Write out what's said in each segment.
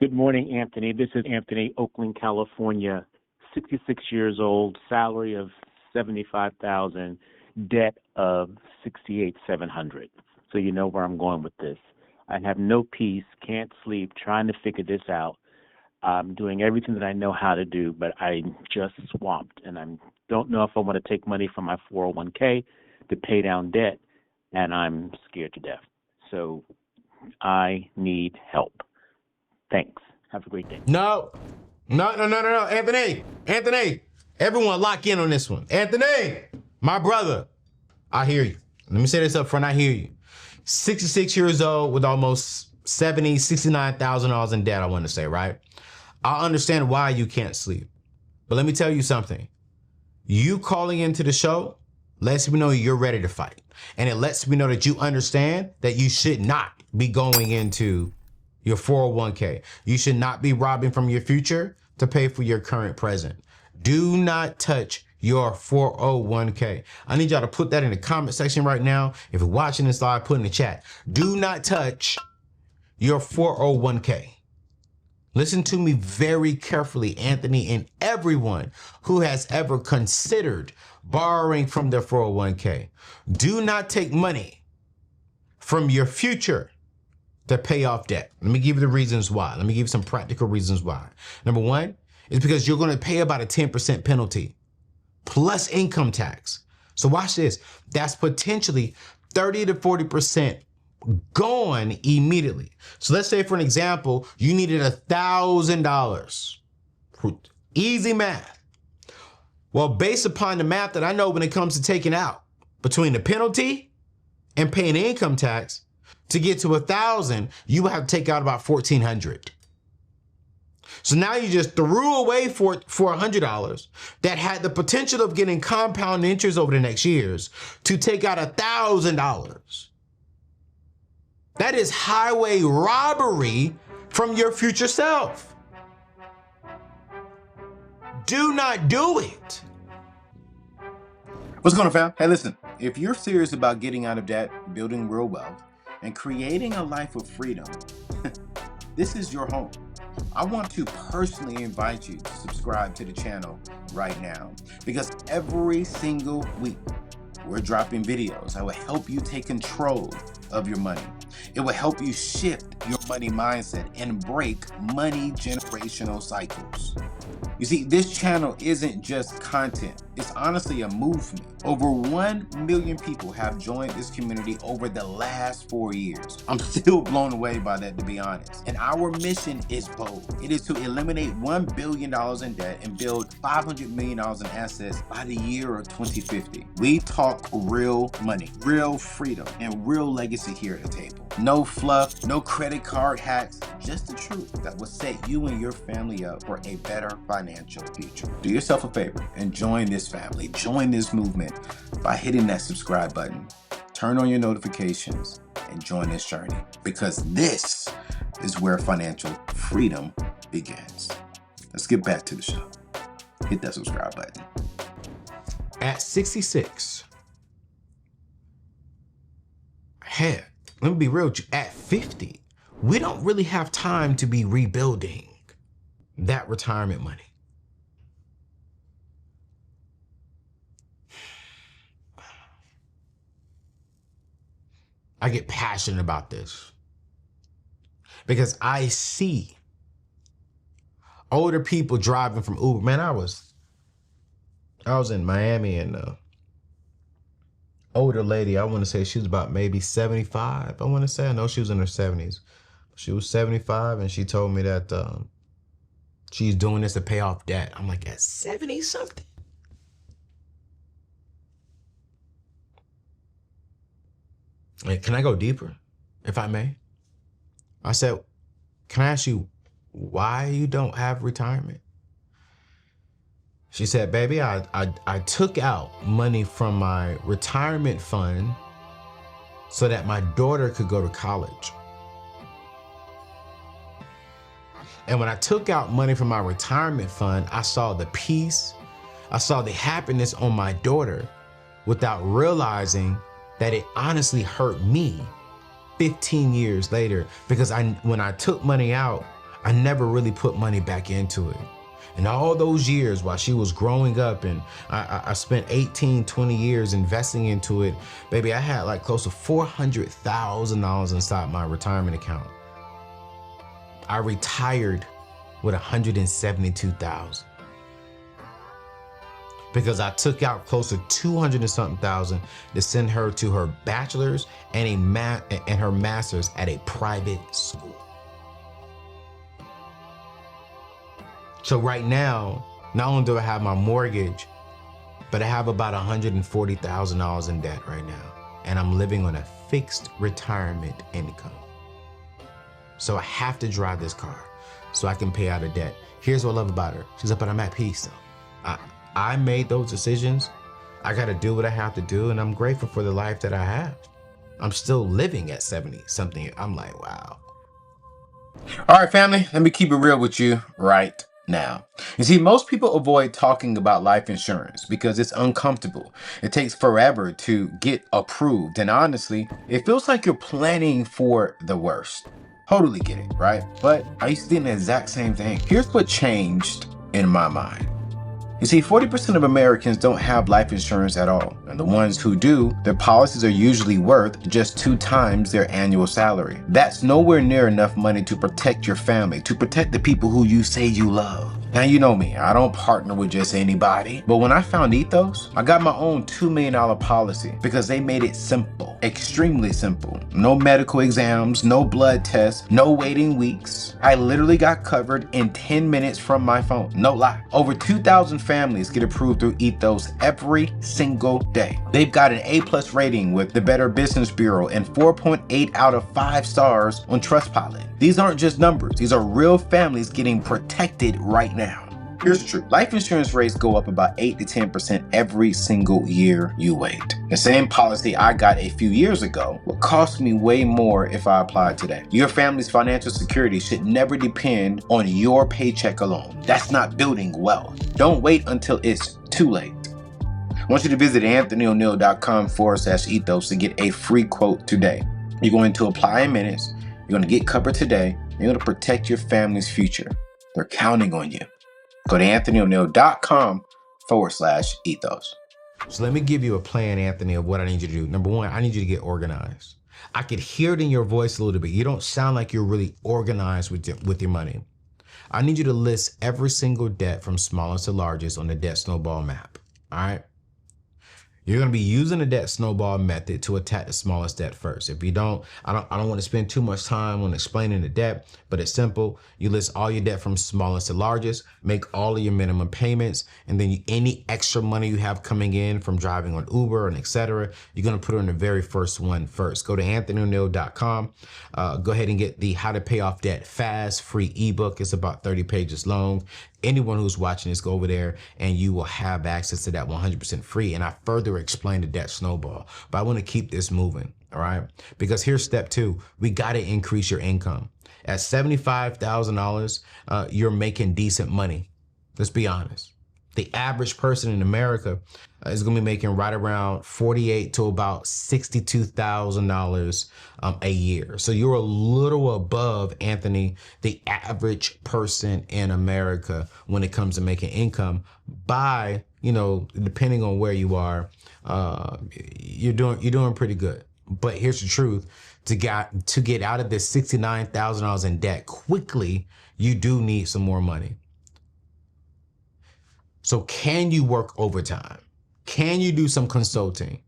Good morning, Anthony. This is Anthony, Oakland, California, 66 years old, salary of $75,000, debt of $68,700. So you know where I'm going with this. I have no peace, can't sleep, trying to figure this out. I'm doing everything that I know how to do, but I'm just swamped, and I don't know if I want to take money from my 401k to pay down debt, and I'm scared to death. So I need help. Thanks. Have a great day. No. Anthony, everyone lock in on this one. Anthony, my brother, I hear you. Let me say this up front, I hear you. 66 years old with almost $69,000 in debt, I want to say, right? I understand why you can't sleep. But let me tell you something. You calling into the show lets me know you're ready to fight. And it lets me know that you understand that you should not be going into your 401k. You should not be robbing from your future to pay for your current present. Do not touch your 401k. I need y'all to put that in the comment section right now. If you're watching this live, put in the chat. Do not touch your 401k. Listen to me very carefully, Anthony, and everyone who has ever considered borrowing from their 401k. Do not take money from your future to pay off debt. Let me give you the reasons why. Let me give you some practical reasons why. Number one is because you're going to pay about a 10% penalty plus income tax. So watch this. That's potentially 30 to 40% gone immediately. So let's say, for an example, you needed $1,000. Easy math. Well, based upon the math that I know when it comes to taking out between the penalty and paying income tax, to get to 1,000, you would have to take out about 1,400. So now you just threw away for $100 that had the potential of getting compound interest over the next years to take out $1,000. That is highway robbery from your future self. Do not do it. What's going on, fam? Hey, listen, if you're serious about getting out of debt, building real wealth, and creating a life of freedom, this is your home. I want to personally invite you to subscribe to the channel right now, because every single week we're dropping videos that will help you take control of your money. It will help you shift your money mindset and break money generational cycles. You see, this channel isn't just content. It's honestly a movement. Over 1 million people have joined this community over the last 4 years. I'm still blown away by that, to be honest. And our mission is bold. It is to eliminate $1 billion in debt and build $500 million in assets by the year of 2050. We talk real money, real freedom, and real legacy here at the table. No fluff, no credit card hacks, just the truth that will set you and your family up for a better financial future. Do yourself a favor and join this family, join this movement by hitting that subscribe button. Turn on your notifications and join this journey, because this is where financial freedom begins. Let's get back to the show. Hit that subscribe button. At 66, heck, let me be real with you, at 50, we don't really have time to be rebuilding that retirement money. I get passionate about this because I see older people driving from Uber. Man, I was in Miami, and older lady, I want to say she was about maybe 75. I want to say, I know she was in her 70s. She was 75, and she told me that she's doing this to pay off debt. I'm like, at 70 something? Like, can I go deeper, if I may? I said, can I ask you why you don't have retirement? She said, baby, I took out money from my retirement fund so that my daughter could go to college. And when I took out money from my retirement fund, I saw the peace, I saw the happiness on my daughter without realizing that it honestly hurt me 15 years later, because when I took money out, I never really put money back into it. And all those years while she was growing up, and I spent 18, 20 years investing into it, baby, I had like close to $400,000 inside my retirement account. I retired with $172,000 because I took out close to 200 and something thousand to send her to her bachelor's and her master's at a private school. So right now, not only do I have my mortgage, but I have about $140,000 in debt right now. And I'm living on a fixed retirement income. So I have to drive this car so I can pay out of debt. Here's what I love about her. She's like, but I'm at peace though. I made those decisions. I gotta do what I have to do, and I'm grateful for the life that I have. I'm still living at 70 something. I'm like, wow. All right, family, let me keep it real with you right now. You see, most people avoid talking about life insurance because it's uncomfortable. It takes forever to get approved. And honestly, it feels like you're planning for the worst. Totally get it, right? But I used to do the exact same thing. Here's what changed in my mind. You see, 40% of Americans don't have life insurance at all. And the ones who do, their policies are usually worth just 2 times their annual salary. That's nowhere near enough money to protect your family, to protect the people who you say you love. Now, you know me, I don't partner with just anybody. But when I found Ethos, I got my own $2 million policy because they made it simple, extremely simple. No medical exams, no blood tests, no waiting weeks. I literally got covered in 10 minutes from my phone. No lie. Over 2,000 families get approved through Ethos every single day. They've got an A+ rating with the Better Business Bureau and 4.8 out of 5 stars on Trustpilot. These aren't just numbers. These are real families getting protected right now. Here's the truth. Life insurance rates go up about 8 to 10% every single year you wait. The same policy I got a few years ago will cost me way more if I applied today. Your family's financial security should never depend on your paycheck alone. That's not building wealth. Don't wait until it's too late. I want you to visit anthonyoneal.com/ethos to get a free quote today. You're going to apply in minutes. You're going to get covered today. You're going to protect your family's future. They're counting on you. Go to anthonyoneal.com/ethos. So let me give you a plan, Anthony, of what I need you to do. Number one, I need you to get organized. I could hear it in your voice a little bit. You don't sound like you're really organized with your money. I need you to list every single debt from smallest to largest on the debt snowball map. All right. You're going to be using the debt snowball method to attack the smallest debt first. If you don't, I don't want to spend too much time on explaining the debt, but it's simple. You list all your debt from smallest to largest, make all of your minimum payments, and then any extra money you have coming in from driving on Uber and etc., you're going to put it on the very first one first. Go to anthonyoneal.com. Go ahead and get the How to Pay Off Debt Fast free ebook. It's about 30 pages long. Anyone who's watching this, go over there and you will have access to that 100% free. And I further explain the debt snowball, but I want to keep this moving. All right. Because here's step 2. We got to increase your income. At $75,000, you're making decent money. Let's be honest. The average person in America is going to be making right around $48,000 to about $62,000 a year. So you're a little above, Anthony, the average person in America when it comes to making income by, depending on where you are, you're doing pretty good. But here's the truth. To get out of this $69,000 in debt quickly, you do need some more money. So can you work overtime? Can you do some consulting?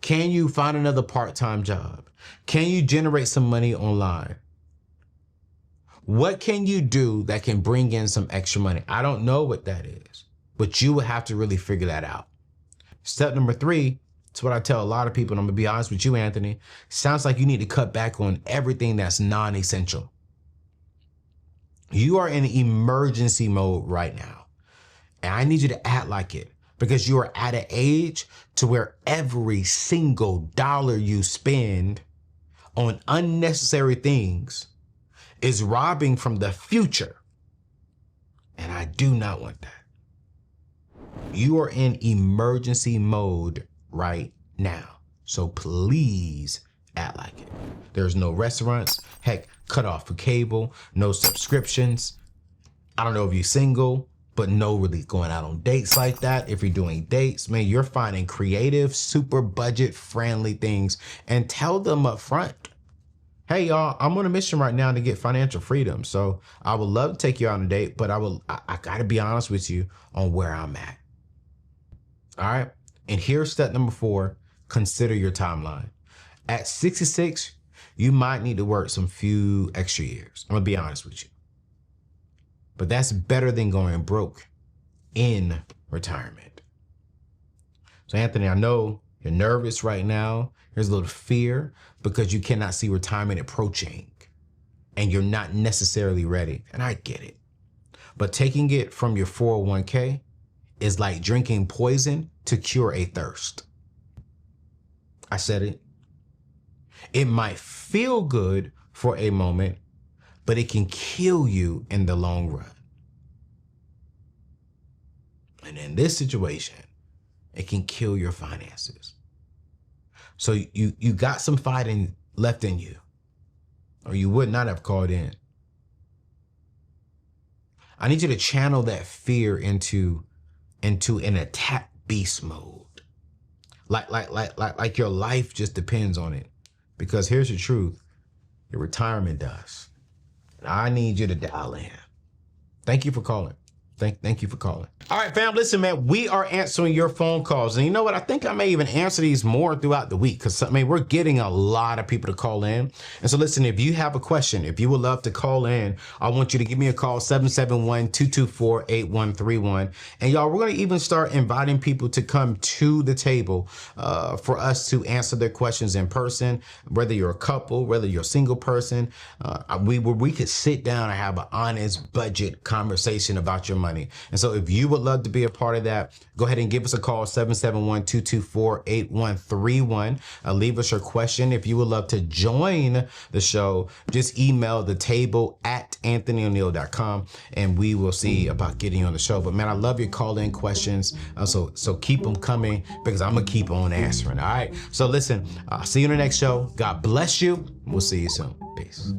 Can you find another part-time job? Can you generate some money online? What can you do that can bring in some extra money? I don't know what that is, but you will have to really figure that out. Step number 3, it's what I tell a lot of people, and I'm gonna be honest with you, Anthony, sounds like you need to cut back on everything that's non-essential. You are in emergency mode right now. And I need you to act like it because you are at an age to where every single dollar you spend on unnecessary things is robbing from the future. And I do not want that. You are in emergency mode right now. So please act like it. There's no restaurants, heck, cut off for cable, no subscriptions. I don't know if you're single, but no really going out on dates like that. If you're doing dates, man, you're finding creative, super budget friendly things and tell them up front. Hey y'all, I'm on a mission right now to get financial freedom. So I would love to take you out on a date, but I gotta be honest with you on where I'm at. All right. And here's step number 4, consider your timeline. At 66, you might need to work some few extra years. I'm gonna be honest with you. But that's better than going broke in retirement. So Anthony, I know you're nervous right now. There's a little fear because you cannot see retirement approaching and you're not necessarily ready. And I get it. But taking it from your 401k is like drinking poison to cure a thirst. I said it. It might feel good for a moment, but it can kill you in the long run. And in this situation, it can kill your finances. So you got some fighting left in you, or you would not have called in. I need you to channel that fear into an attack beast mode. Like your life just depends on it. Because here's the truth, your retirement does. And I need you to dial in. Thank you for calling. Thank you for calling. All right, fam, listen, man, we are answering your phone calls. And you know what? I think I may even answer these more throughout the week because, I mean, we're getting a lot of people to call in. And so, listen, if you have a question, if you would love to call in, I want you to give me a call, 771-224-8131. And y'all, we're going to even start inviting people to come to the table for us to answer their questions in person, whether you're a couple, whether you're a single person. We could sit down and have an honest budget conversation about your money. And so if you would love to be a part of that, go ahead and give us a call, 771-224-8131. Leave us your question. If you would love to join the show, just email thetable@anthonyoneal.com and we will see about getting you on the show. But man, I love your call-in questions. So keep them coming because I'm going to keep on answering. All right. So listen, I'll see you in the next show. God bless you. We'll see you soon. Peace.